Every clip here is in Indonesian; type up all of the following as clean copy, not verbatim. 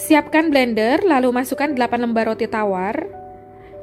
Siapkan blender, lalu masukkan 8 lembar roti tawar.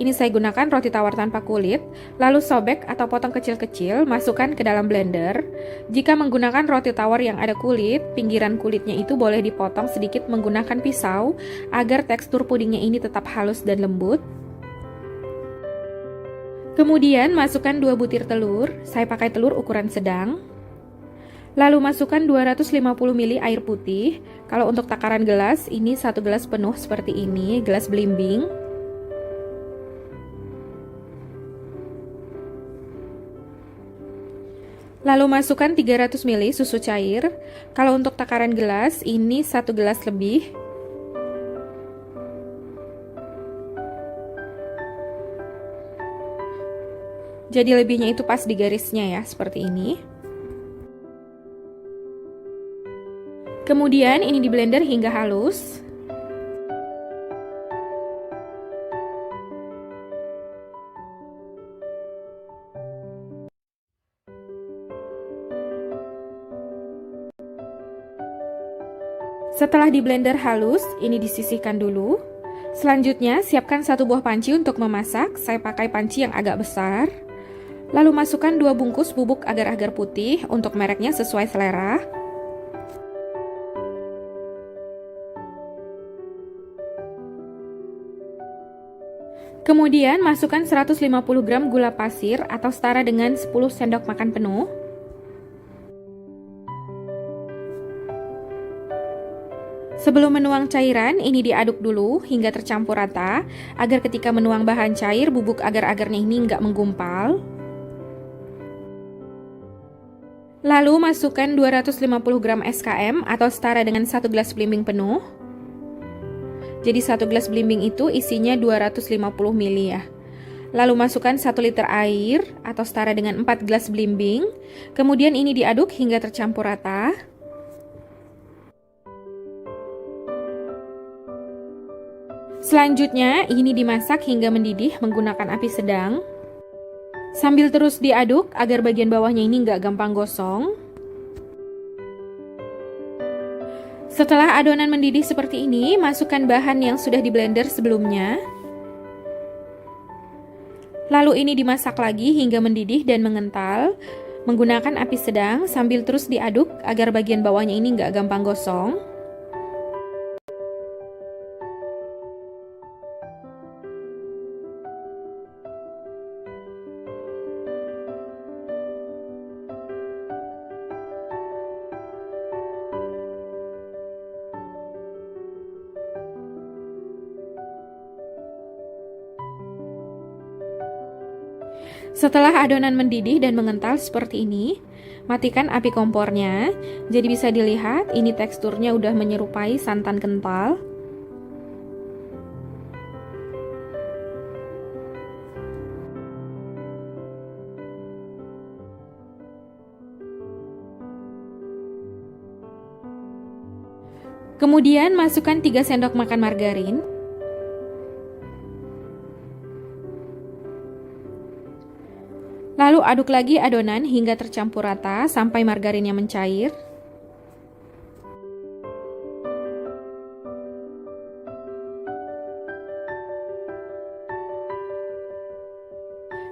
Ini saya gunakan roti tawar tanpa kulit, lalu sobek atau potong kecil-kecil, masukkan ke dalam blender. Jika menggunakan roti tawar yang ada kulit, pinggiran kulitnya itu boleh dipotong sedikit menggunakan pisau, agar tekstur pudingnya ini tetap halus dan lembut. Kemudian masukkan 2 butir telur, saya pakai telur ukuran sedang. Lalu masukkan 250 ml air putih. Kalau untuk takaran gelas, ini 1 gelas penuh seperti ini, gelas belimbing. Lalu masukkan 300 ml susu cair. Kalau untuk takaran gelas, ini 1 gelas lebih. Jadi lebihnya itu pas di garisnya ya, seperti ini. Kemudian ini di blender hingga halus. Setelah di blender halus, ini disisihkan dulu. Selanjutnya, siapkan 1 buah panci untuk memasak. Saya pakai panci yang agak besar. Lalu masukkan 2 bungkus bubuk agar-agar putih untuk mereknya sesuai selera. Kemudian masukkan 150 gram gula pasir atau setara dengan 10 sendok makan penuh. Sebelum menuang cairan, ini diaduk dulu hingga tercampur rata, agar ketika menuang bahan cair, bubuk agar-agarnya ini nggak menggumpal. Lalu masukkan 250 gram SKM atau setara dengan 1 gelas belimbing penuh. Jadi 1 gelas belimbing itu isinya 250 ml ya. Lalu masukkan 1 liter air atau setara dengan 4 gelas belimbing. Kemudian ini diaduk hingga tercampur rata. Selanjutnya ini dimasak hingga mendidih menggunakan api sedang. Sambil terus diaduk agar bagian bawahnya ini nggak gampang gosong. Setelah adonan mendidih seperti ini, masukkan bahan yang sudah di blender sebelumnya. Lalu ini dimasak lagi hingga mendidih dan mengental. Menggunakan api sedang sambil terus diaduk agar bagian bawahnya ini nggak gampang gosong. Setelah adonan mendidih dan mengental seperti ini, matikan api kompornya. Jadi bisa dilihat ini teksturnya udah menyerupai santan kental. Kemudian masukkan 3 sendok makan margarin. Lalu aduk lagi adonan hingga tercampur rata sampai margarinnya mencair.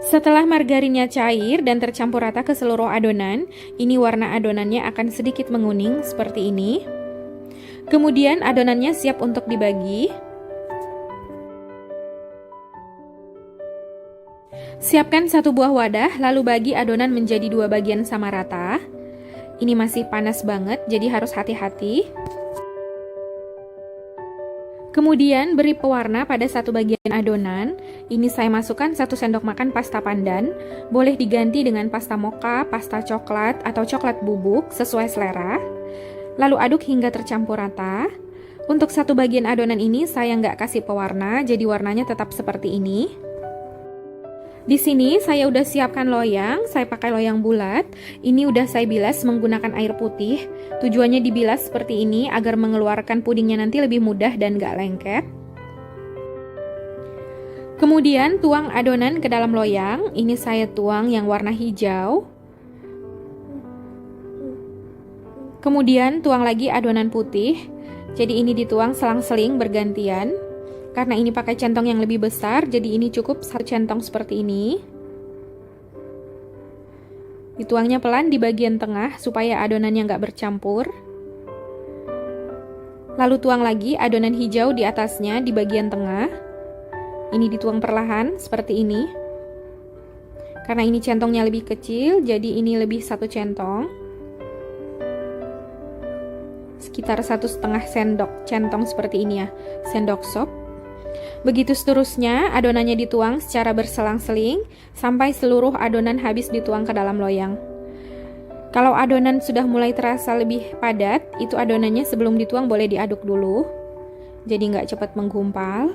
Setelah margarinnya cair dan tercampur rata ke seluruh adonan, ini warna adonannya akan sedikit menguning seperti ini. Kemudian adonannya siap untuk dibagi. Siapkan 1 buah wadah, lalu bagi adonan menjadi 2 bagian sama rata. Ini masih panas banget, jadi harus hati-hati. Kemudian beri pewarna pada 1 bagian adonan. Ini saya masukkan 1 sendok makan pasta pandan. Boleh diganti dengan pasta mocha, pasta coklat, atau coklat bubuk sesuai selera. Lalu aduk hingga tercampur rata. Untuk 1 bagian adonan ini saya nggak kasih pewarna, jadi warnanya tetap seperti ini. Di sini saya udah siapkan loyang, saya pakai loyang bulat. Ini udah saya bilas menggunakan air putih. Tujuannya dibilas seperti ini agar mengeluarkan pudingnya nanti lebih mudah dan gak lengket. Kemudian tuang adonan ke dalam loyang. Ini saya tuang yang warna hijau. Kemudian tuang lagi adonan putih. Jadi ini dituang selang-seling bergantian. Karena ini pakai centong yang lebih besar, jadi ini cukup satu centong seperti ini. Dituangnya pelan di bagian tengah supaya adonannya nggak bercampur. Lalu tuang lagi adonan hijau di atasnya di bagian tengah. Ini dituang perlahan seperti ini. Karena ini centongnya lebih kecil, jadi ini lebih satu centong. Sekitar 1,5 sendok centong seperti ini ya, sendok sop. Begitu seterusnya, adonannya dituang secara berselang-seling sampai seluruh adonan habis dituang ke dalam loyang. Kalau adonan sudah mulai terasa lebih padat, itu adonannya sebelum dituang boleh diaduk dulu, jadi nggak cepat menggumpal.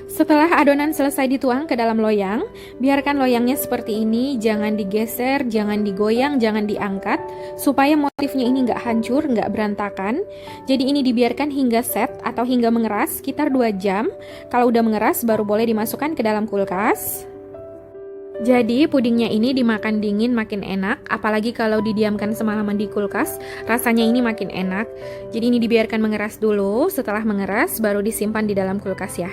Setelah adonan selesai dituang ke dalam loyang, biarkan loyangnya seperti ini, jangan digeser, jangan digoyang, jangan diangkat, supaya motifnya ini nggak hancur, nggak berantakan. Jadi ini dibiarkan hingga set atau hingga mengeras sekitar 2 jam. Kalau udah mengeras baru boleh dimasukkan ke dalam kulkas. Jadi pudingnya ini dimakan dingin makin enak, apalagi kalau didiamkan semalaman di kulkas, rasanya ini makin enak. Jadi ini dibiarkan mengeras dulu, setelah mengeras baru disimpan di dalam kulkas ya.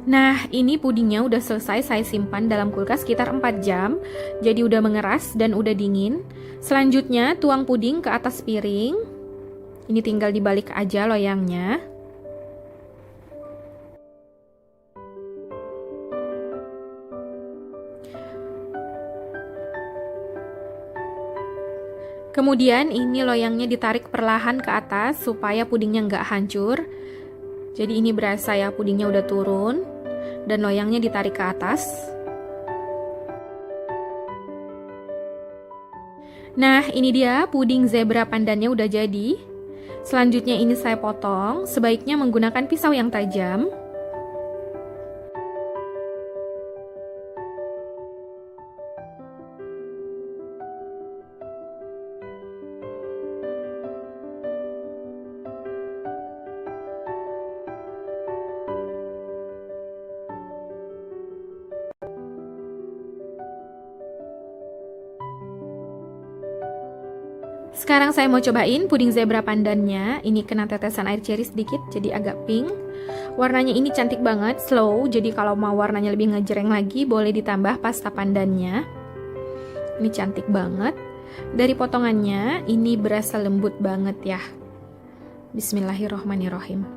Nah, ini pudingnya udah selesai saya simpan dalam kulkas sekitar 4 jam. Jadi udah mengeras dan udah dingin. Selanjutnya tuang puding ke atas piring. Ini tinggal dibalik aja loyangnya. Kemudian ini loyangnya ditarik perlahan ke atas supaya pudingnya nggak hancur. Jadi ini berasa ya pudingnya udah turun dan loyangnya ditarik ke atas. Nah, ini dia puding zebra pandannya udah jadi. Selanjutnya ini saya potong, sebaiknya menggunakan pisau yang tajam. Sekarang saya mau cobain puding zebra pandannya. Ini kena tetesan air cherry sedikit, jadi agak pink. Warnanya ini cantik banget, slow. Jadi kalau mau warnanya lebih ngejreng lagi, boleh ditambah pasta pandannya. Ini cantik banget. Dari potongannya, ini berasa lembut banget ya. Bismillahirrohmanirrohim.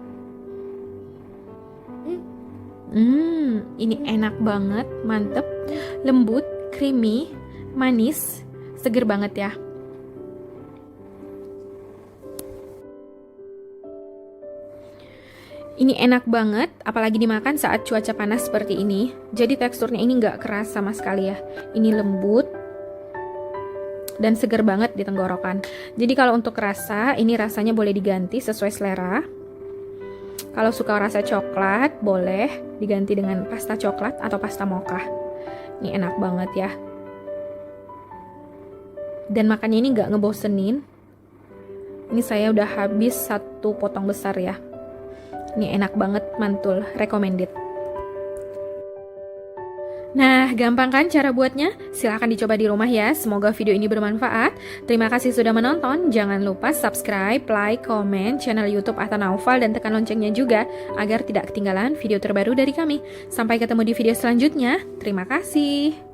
Ini enak banget, mantep, lembut, creamy, manis, seger banget ya. Ini enak banget, apalagi dimakan saat cuaca panas seperti ini. Jadi teksturnya ini nggak keras sama sekali ya. Ini lembut dan seger banget di tenggorokan. Jadi kalau untuk rasa, ini rasanya boleh diganti sesuai selera. Kalau suka rasa coklat, boleh diganti dengan pasta coklat atau pasta mocha. Ini enak banget ya. Dan makannya ini nggak ngebosenin. Ini saya udah habis 1 potong besar ya. Ini enak banget, mantul, recommended. Nah, gampang kan cara buatnya? Silahkan dicoba di rumah ya. Semoga video ini bermanfaat. Terima kasih sudah menonton. Jangan lupa subscribe, like, komen channel YouTube Atta Naufal dan tekan loncengnya juga agar tidak ketinggalan video terbaru dari kami. Sampai ketemu di video selanjutnya. Terima kasih.